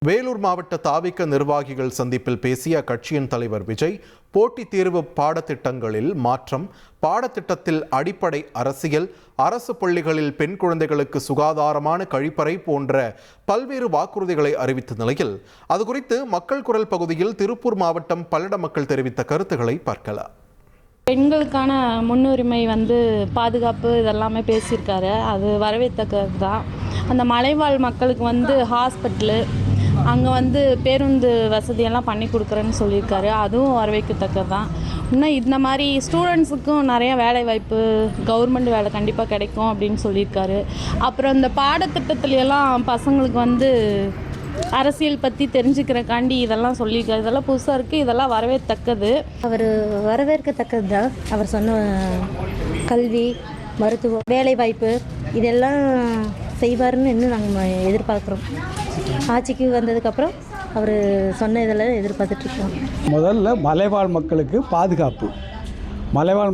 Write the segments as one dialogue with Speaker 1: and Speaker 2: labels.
Speaker 1: வேலூர் மாவட்ட தாவிக நிர்வாகிகள் சந்திப்பில் பேசிய அக்கட்சியின் தலைவர் விஜய், போட்டித் தேர்வு பாடத்திட்டங்களில் மாற்றம், பாடத்திட்டத்தில் அடிப்படை அரசியல், அரசு பள்ளிகளில் பெண் குழந்தைகளுக்கு சுகாதாரமான கழிப்பறை போன்ற பல்வேறு வாக்குறுதிகளை அறிவித்த நிலையில் அது குறித்து மக்கள் குரல் பகுதியில் திருப்பூர் மாவட்டம் பல்லட மக்கள் தெரிவித்த கருத்துக்களை பார்க்கலாம்.
Speaker 2: பெண்களுக்கான முன்னுரிமை பாதுகாப்பு இதெல்லாமே பேசியிருக்காரு. அது வரவேற்கத்தக்கது தான். அந்த மலைவாழ் மக்களுக்கு ஹாஸ்பிட்டலு அங்கே பேருந்து வசதியெல்லாம் பண்ணி கொடுக்குறேன்னு சொல்லியிருக்காரு. அதுவும் வரவேற்கத்தக்கது தான். இன்னும் இந்த மாதிரி ஸ்டூடெண்ட்ஸுக்கும் நிறையா வேலை வாய்ப்பு, கவர்மெண்ட் வேலை கண்டிப்பாக கிடைக்கும் அப்படின்னு சொல்லியிருக்காரு. அப்புறம் இந்த பாடத்திட்டத்துலையெல்லாம் பசங்களுக்கு அரசியல் பற்றி தெரிஞ்சுக்கிறக்காண்டி இதெல்லாம் சொல்லியிருக்காரு. இதெல்லாம் புதுசாக இருக்குது. இதெல்லாம் வரவேற்கத்தக்கது.
Speaker 3: அவர் வரவேற்கத்தக்கது தான். அவர் சொன்ன கல்வி, மருத்துவம், வேலைவாய்ப்பு இதெல்லாம் செய்வார்னு இன்னும் நாங்கள் எதிர்பார்க்குறோம். ஆட்சிக்கு வந்ததுக்கப்புறம் அவர் சொன்ன இதெல்லாம் எதிர்பார்த்துட்ருக்கோம்.
Speaker 4: முதல்ல மலைவாழ் மக்களுக்கு பாதுகாப்பு.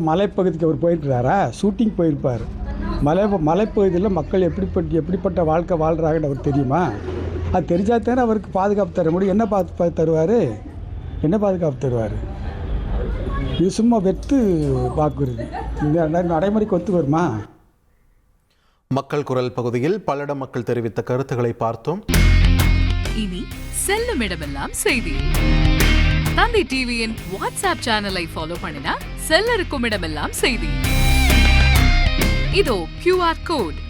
Speaker 4: மலைப்பகுதிக்கு அவர் போயிருக்கிறாரா? ஷூட்டிங் போயிருப்பார். மலைப்பகுதியில் மக்கள் எப்படிப்பட்ட வாழ்க்கை வாழ்கிறாங்கன்னு அவர் தெரியுமா? அது தெரிஞ்சால் தானே அவருக்கு பாதுகாப்பு தர முடியும். என்ன பாதுகாப்பு தருவார்? இது சும்மா வெற்று வாக்குறுதி. இந்த நடைமுறைக்கு ஒத்து வருமா?
Speaker 1: மக்கள் குரல் பகுதியில் பல்லட மக்கள் தெரிவித்த கருத்துக்களை பார்த்தோம்.
Speaker 5: இனி செல்லும் இடமெல்லாம் செய்தி. தந்தை டிவியின் வாட்ஸ்அப் சேனலை ஃபாலோ பண்ணினா செல்லருக்கும் இடமெல்லாம் செய்தி. இதோ QR கோட்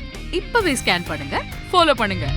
Speaker 5: இப்பவே ஸ்கேன் பண்ணுங்க, ஃபாலோ பண்ணுங்க.